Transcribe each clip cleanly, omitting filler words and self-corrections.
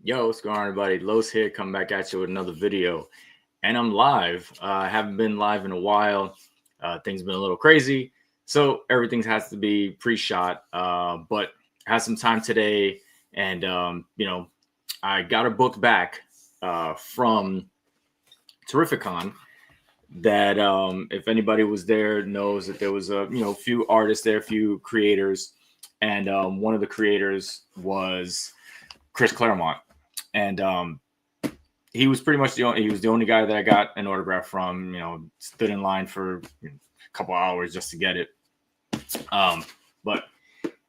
Yo, what's going on, everybody? Los here, coming back at you with another video. And I'm live. I haven't been live in a while. Things been a little crazy. So everything has to be pre-shot. But I had some time today. And, I got a book back from Terrificon that if anybody was there knows that there was a few artists there, a few creators. And one of the creators was Claremont. And he was pretty much he was the only guy that I got an autograph from. Stood in line for a couple hours just to get it. But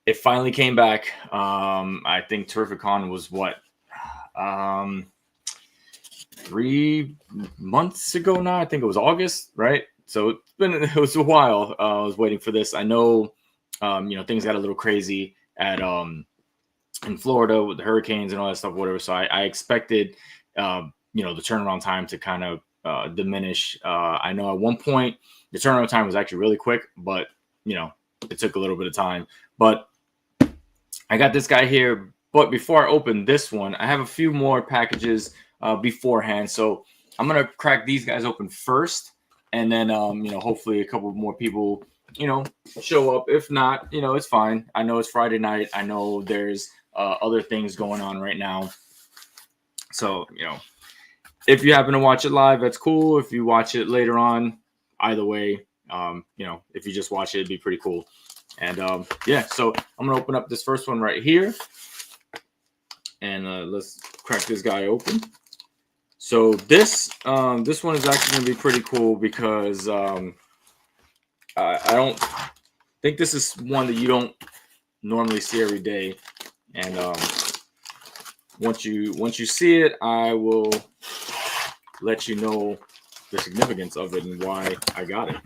it finally came back. I think Terrificon was what 3 months ago now. I think it was August, right? So it was a while. I was waiting for this. I know, things got a little crazy at in Florida with the hurricanes and all that stuff, whatever. So I expected, the turnaround time to kind of diminish. I know at one point the turnaround time was actually really quick, but it took a little bit of time. But I got this guy here. But before I open this one, I have a few more packages beforehand. So I'm gonna crack these guys open first, and then hopefully a couple more people show up. If not, it's fine. I know it's Friday night. I know there's other things going on right now. So, if you happen to watch it live, that's cool. If you watch it later on, either way, if you just watch it, it'd be pretty cool. And so I'm gonna open up this first one right here, and let's crack this guy open. So this one is actually gonna be pretty cool because I don't think this is one that you don't normally see every day. And once you see it, I will let you know the significance of it and why I got it.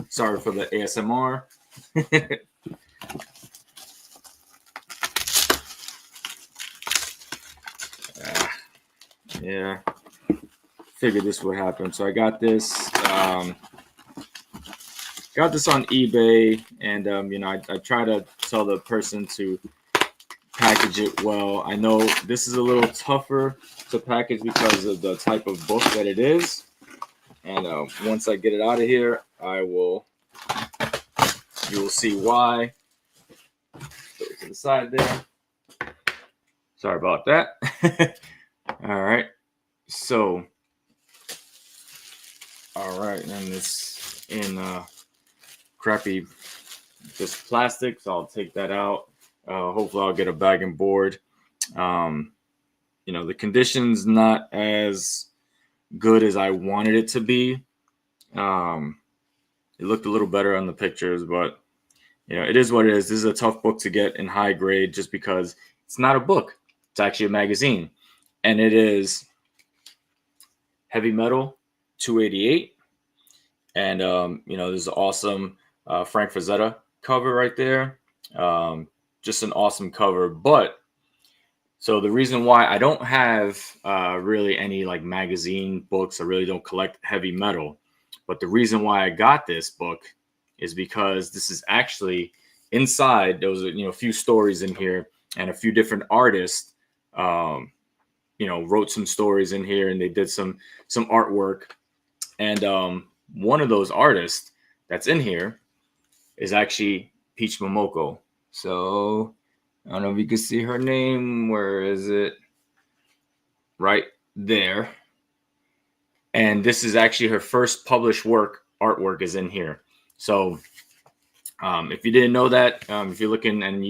Sorry for the ASMR. Yeah, figured this would happen. So I got this. Got this on eBay, and I try to tell the person to package it well. I know this is a little tougher to package because of the type of book that it is. And once I get it out of here, you will see why. Put it to the side there. Sorry about that. All right. So, all right, and it's in crappy just plastic, so I'll take that out. Hopefully I'll get a bag and board. The condition's not as good as I wanted it to be. It looked a little better on the pictures, but it is what it is. This is a tough book to get in high grade just because it's not a book. It's actually a magazine, and it is Heavy Metal 288. And this is awesome Frank Frazetta cover right there. Just an awesome cover. But so the reason why I don't have really any like magazine books, I really don't collect heavy metal. But the reason why I got this book is because this is actually inside. There was a few stories in here, and a few different artists wrote some stories in here, and they did some artwork. And one of those artists that's in here is actually Peach Momoko. So I don't know if you can see her name. Where is it? Right there. And this is actually her first published artwork is in here. So if you didn't know that, if you're looking and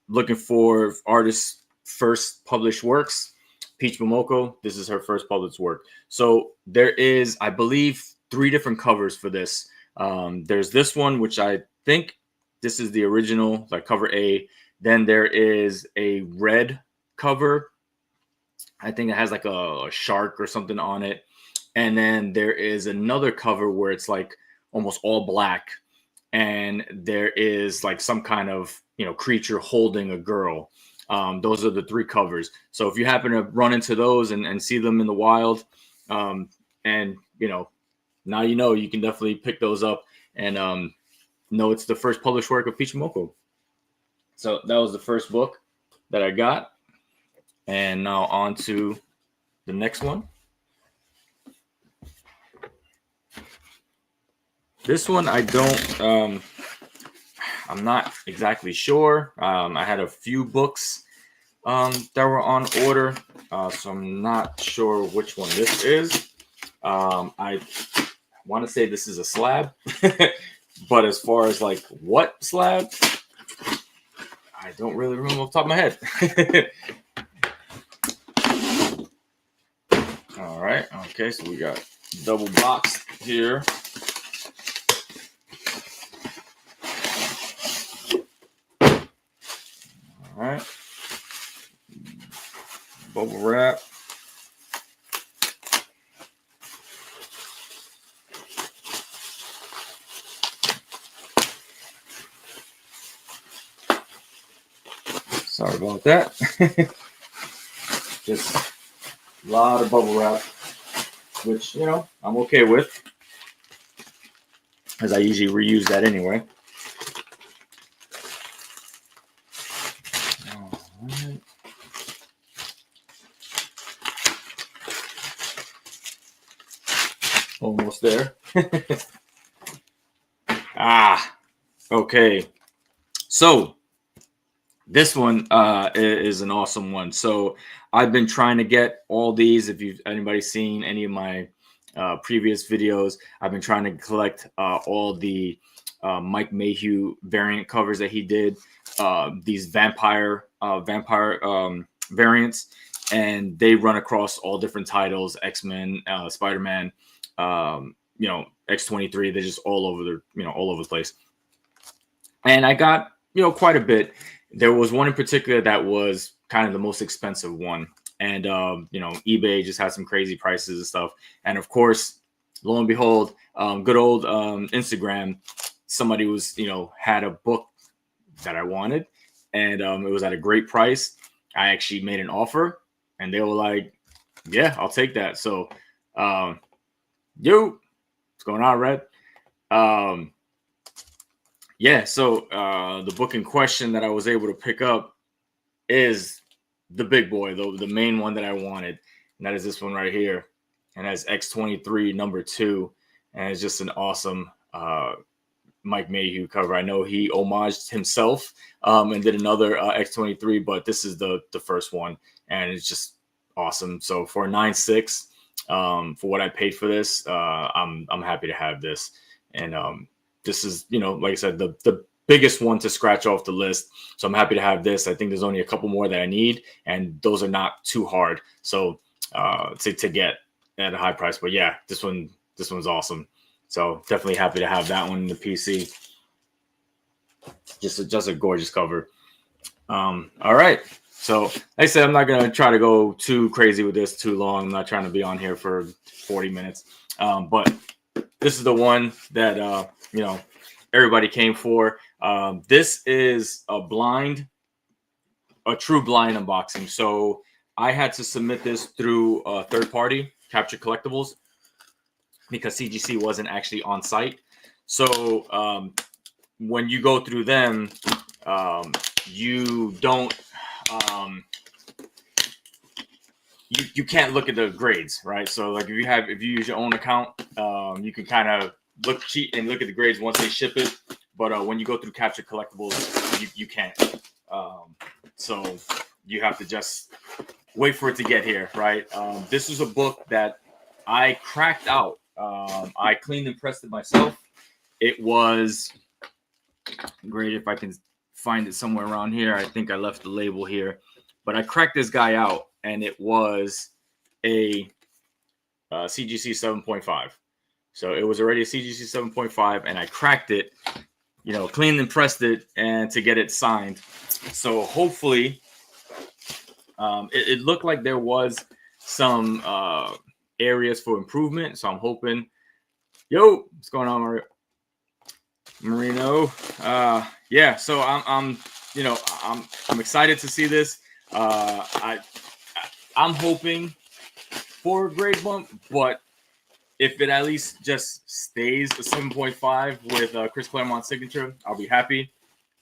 looking for artists' first published works, Peach Momoko, this is her first published work. So there is, I believe, 3 different covers for this. There's this one, which I think this is the original, like cover A. Then there is a red cover. I think it has like a shark or something on it. And then there is another cover where it's like almost all black. And there is like some kind of, creature holding a girl. Those are the 3 covers. So if you happen to run into those and see them in the wild, now you can definitely pick those up and know it's the first published work of Peach Momoko. So that was the first book that I got. And now on to the next one. This one I don't, I'm not exactly sure. I had a few books that were on order, so I'm not sure which one this is. I want to say this is a slab, but as far as like what slab, I don't really remember off the top of my head. All right, okay, so we got double box here. All right, bubble wrap. Sorry about that. Just a lot of bubble wrap, which, you know, I'm okay with, as I usually reuse that anyway. All right. Almost there. Okay. So this one is an awesome one. So I've been trying to get all these. If you've anybody seen any of my previous videos, I've been trying to collect all the Mike Mayhew variant covers that he did. These vampire variants, and they run across all different titles: X-Men, Spider-Man, you know, X-23. They're just all over the, you know, all over the place. And I got, you know, quite a bit. There was one in particular that was kind of the most expensive one. And, you know, eBay just had some crazy prices and stuff. And of course, lo and behold, good old Instagram, somebody was, you know, had a book that I wanted, and it was at a great price. I actually made an offer, and they were like, yeah, I'll take that. So, yo, what's going on, Red? Yeah, so the book in question that I was able to pick up is the big boy, though, the main one that I wanted. And that is this one right here. And that's X-23 #2. And it's just an awesome Mike Mayhew cover. I know he homaged himself and did another X-23, but this is the first one. And it's just awesome. So for $9.6, for what I paid for this, I'm happy to have this. And this is, you know, like I said, the biggest one to scratch off the list. So I'm happy to have this. I think there's only a couple more that I need, and those are not too hard. So to get at a high price. But yeah, this one's awesome. So definitely happy to have that one in the PC. Just a gorgeous cover. All right. So like I said, I'm not gonna try to go too crazy with this too long. I'm not trying to be on here for 40 minutes. But this is the one that you know, everybody came for. This is a true blind unboxing. So I had to submit this through a third party, Capture Collectibles, because CGC wasn't actually on site. So when you go through them, you don't you can't look at the grades, right? So like if you use your own account, you can kind of cheat and look at the grades once they ship it. But when you go through Capture Collectibles, you can't. So you have to just wait for it to get here, right? This is a book that I cracked out. I cleaned and pressed it myself. It was great. If I can find it somewhere around here. I think I left the label here. But I cracked this guy out, and it was a CGC 7.5. So it was already a CGC 7.5, and I cracked it, you know, cleaned and pressed it, and to get it signed. So hopefully, it looked like there was some areas for improvement. So I'm hoping, yo, what's going on, Marino? Yeah. So I'm excited to see this. I'm hoping for a grade bump, but if it at least just stays a 7.5 with Chris Claremont's signature, I'll be happy.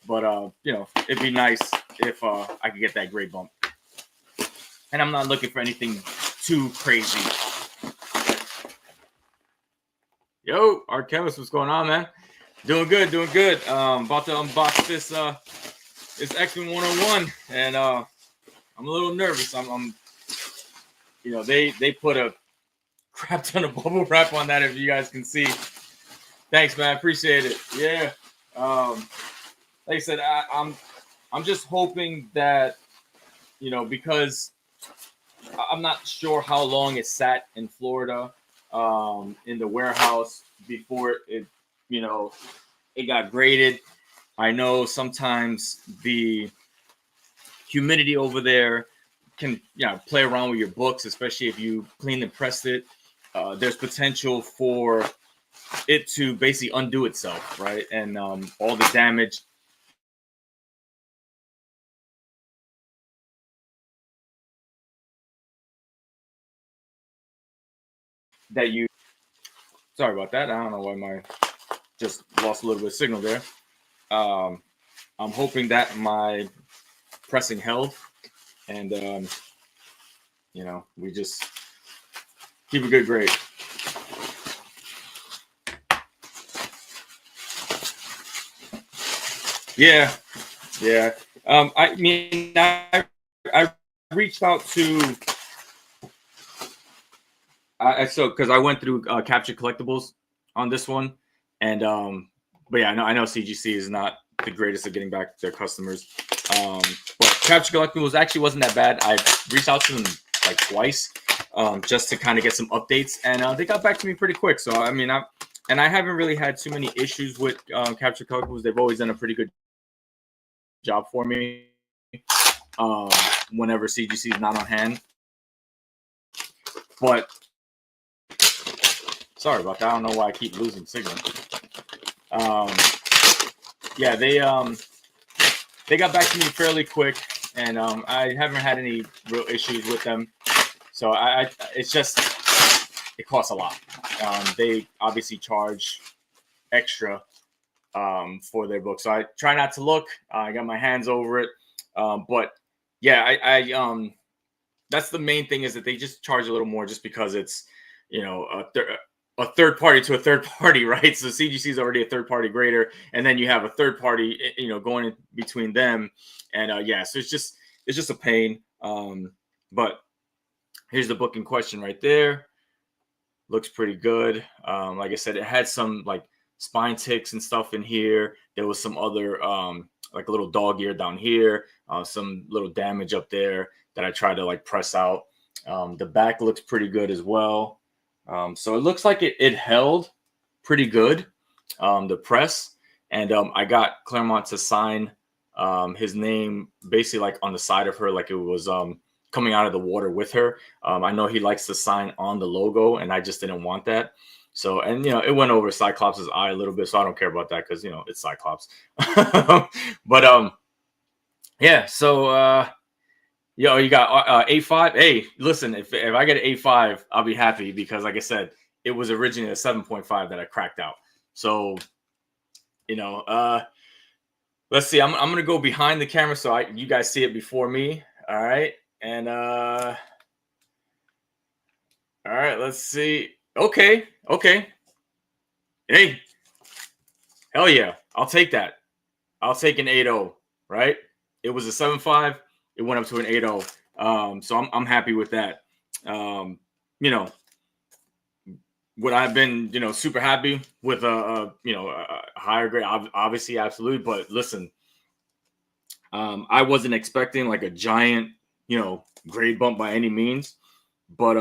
But you know, it'd be nice if I could get that grade bump. And I'm not looking for anything too crazy. Yo, Art Chemist, what's going on, man? Doing good, doing good. About to unbox this X-Men 101, and I'm a little nervous. I'm you know, they put a crap ton of bubble wrap on that, if you guys can see. Thanks, man. Appreciate it. Yeah. Like I said, I'm just hoping that, you know, because I'm not sure how long it sat in Florida, in the warehouse before it, you know, it got graded. I know sometimes the humidity over there can, you know, play around with your books, especially if you cleaned and pressed it. There's potential for it to basically undo itself, right? And all the damage that you. Sorry about that. I don't know why my just lost a little bit of signal there. I'm hoping that my pressing held, and you know, we just keep a good grade. Yeah. I mean, I reached out to. So because I went through Capture Collectibles on this one, and but yeah, I know CGC is not the greatest at getting back to their customers. But Capture Collectibles actually wasn't that bad. I reached out to them like twice, just to kind of get some updates, and they got back to me pretty quick. So I mean, I haven't really had too many issues with Capture Collectibles. They've always done a pretty good job for me. Whenever CGC is not on hand, but sorry about that. I don't know why I keep losing signal. Yeah, they got back to me fairly quick, and I haven't had any real issues with them. So it's just, it costs a lot. They obviously charge extra for their book, so I try not to look. I got my hands over it, but yeah, I that's the main thing, is that they just charge a little more just because it's, you know, a third party to a third party, right? So CGC is already a third party grader, and then you have a third party, you know, going in between them, and yeah, so it's just a pain. But here's the book in question right there. Looks pretty good. Like I said, it had some like spine ticks and stuff in here. There was some other like a little dog ear down here, some little damage up there that I tried to like press out. The back looks pretty good as well. So it looks like it held pretty good, the press. And I got Claremont to sign his name basically like on the side of her, like it was coming out of the water with her. I know he likes to sign on the logo, and I just didn't want that. So, and you know, it went over Cyclops' eye a little bit, so I don't care about that because, you know, it's Cyclops. But yeah, so yo, you got A5. Hey, listen, if I get an A5, I'll be happy, because like I said, it was originally a 7.5 that I cracked out. So, you know, let's see. I'm gonna go behind the camera so you guys see it before me. All right, and all right, let's see. Okay. Hey, hell yeah, I'll take that. I'll take an 8.0, right? It was a 7.5. It went up to an 8.0. So I'm happy with that. You know, would I have been, you know, super happy with you know, a higher grade? Obviously, absolutely. But listen, I wasn't expecting like a giant, you know, grade bump by any means. But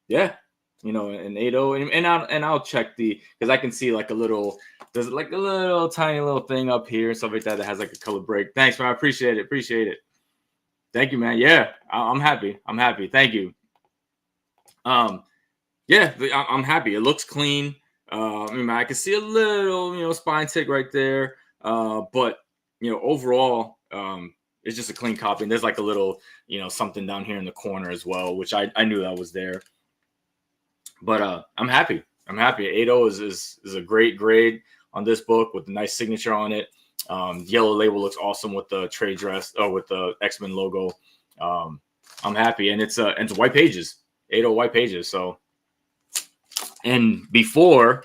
yeah, you know, an 8.0, and I'll check because I can see like there's like a little tiny little thing up here and stuff like that has like a color break. Thanks, man. I appreciate it. Thank you, man. Yeah, I'm happy. Thank you. Yeah, I'm happy. It looks clean. I mean, I can see a little, you know, spine tick right there. But you know, overall, it's just a clean copy. And there's like a little, you know, something down here in the corner as well, which I knew that was there. But I'm happy. 8.0 is a great grade on this book with a nice signature on it. Yellow label looks awesome with the trade dress or with the X-Men logo. I'm happy, and it's white pages, 8-0 white pages. So, and before,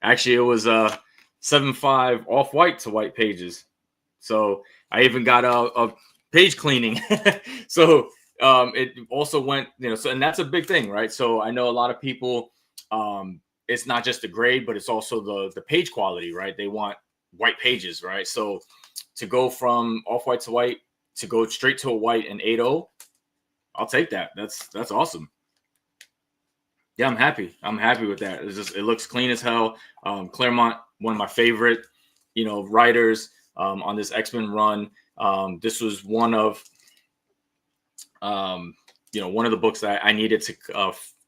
actually it was 7.5 off white to white pages. So I even got a page cleaning. So it also went, so, and that's a big thing, right? So I know a lot of people, it's not just the grade, but it's also the page quality, right? They want white pages, right? So to go from off white to white, to go straight to a white and 8-0, I'll take that. That's awesome. Yeah, I'm happy. I'm happy with that. It looks clean as hell. Claremont, one of my favorite, writers on this X-Men run. This was one of the books that I needed to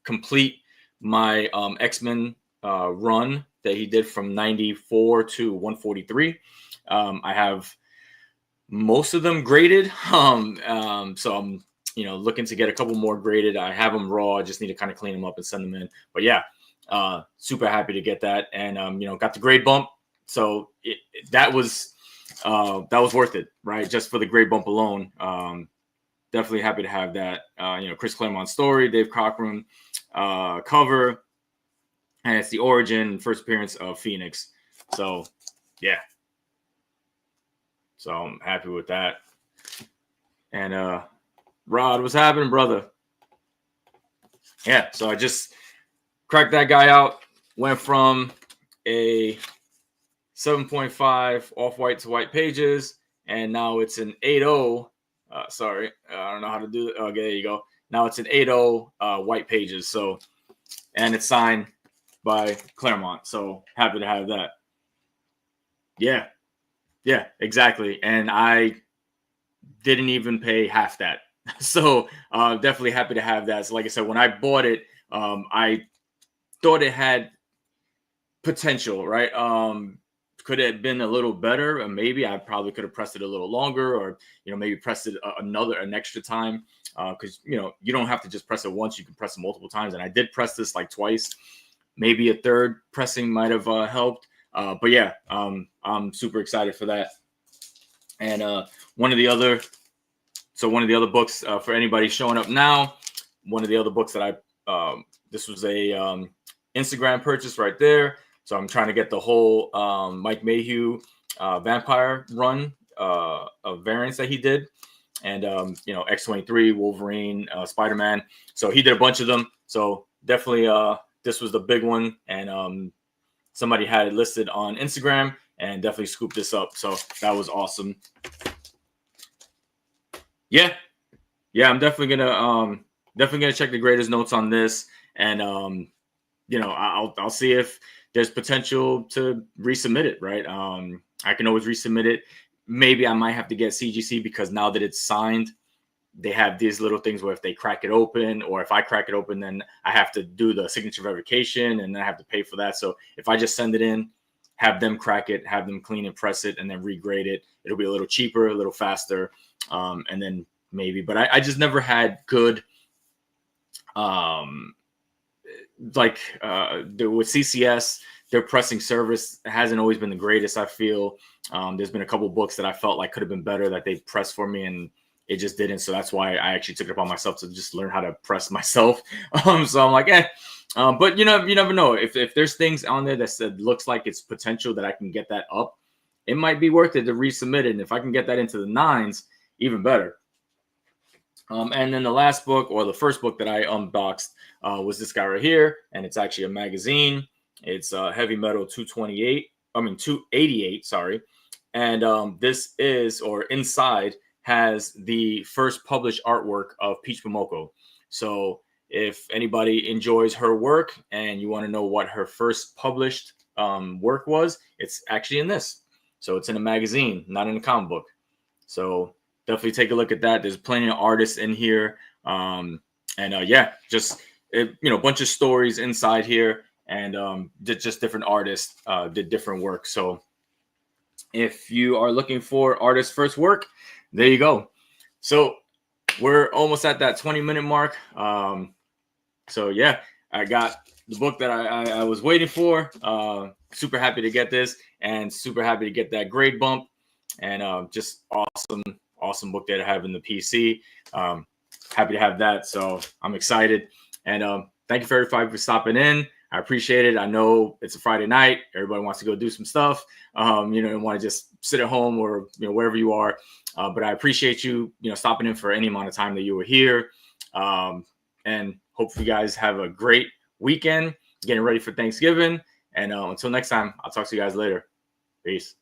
complete my X-Men run that he did from 94 to 143. I have most of them graded. So I'm looking to get a couple more graded. I have them raw. I just need to kind of clean them up and send them in. But yeah, super happy to get that, and got the grade bump. So that was worth it, right? Just for the grade bump alone. Definitely happy to have that. Chris Claremont's story, Dave Cockrum cover, and it's the origin first appearance of Phoenix. So yeah. So I'm happy with that. And Rod, what's happening, brother? Yeah, so I just cracked that guy out. Went from a 7.5 off-white to white pages, and now it's an 8.0. Sorry, I don't know how to do it. Okay, there you go. Now it's an 8.0 white pages. So, and it's signed by Claremont. So happy to have that. Yeah, exactly. And I didn't even pay half that. So definitely happy to have that. So like I said, when I bought it, I thought it had potential, right? Could it have been a little better? Maybe I probably could have pressed it a little longer, or maybe pressed it an extra time, because you don't have to just press it once. You can press it multiple times, and I did press this like twice. Maybe a third pressing might have helped. But yeah, I'm super excited for that. And one of the other books for anybody showing up now, one of the other books that this was a Instagram purchase right there. So I'm trying to get the whole Mike Mayhew vampire run of variants that he did. And, X-23, Wolverine, Spider-Man. So he did a bunch of them. So definitely this was the big one. And somebody had it listed on Instagram and definitely scooped this up. So that was awesome. Yeah, I'm definitely gonna check the graders notes on this, and I'll see if there's potential to resubmit it. Right, I can always resubmit it. Maybe I might have to get CGC, because now that it's signed, they have these little things where if they crack it open, or if I crack it open, then I have to do the signature verification, and then I have to pay for that. So if I just send it in, have them crack it, have them clean and press it, and then regrade it, it'll be a little cheaper, a little faster. And then maybe, but I just never had good, with CCS, their pressing service hasn't always been the greatest. I feel there's been a couple books that I felt like could have been better that they pressed for me, and it just didn't. So that's why I actually took it upon myself to just learn how to press myself. So I'm like, but you never know. If there's things on there that looks like it's potential that I can get that up, it might be worth it to resubmit it. And if I can get that into the 9s, even better. And then the last book, or the first book that I unboxed, was this guy right here, and it's actually a magazine. It's Heavy Metal 288, sorry. And this is, or inside, has the first published artwork of Peach Momoko. So if anybody enjoys her work and you want to know what her first published work was, it's actually in this. So it's in a magazine, not in a comic book. So definitely take a look at that. There's plenty of artists in here. Just a bunch of stories inside here, and just different artists did different work. So if you are looking for artists' first work, there you go. So we're almost at that 20-minute mark. So yeah, I got the book that I was waiting for. super happy to get this, and super happy to get that grade bump, and just awesome book that I have in the PC. Happy to have that, so I'm excited. And thank you for everybody for stopping in. I appreciate it. I know it's a Friday night. Everybody wants to go do some stuff, and want to just sit at home or wherever you are. But I appreciate you, stopping in for any amount of time that you were here. And hopefully you guys have a great weekend, getting ready for Thanksgiving. And until next time, I'll talk to you guys later. Peace.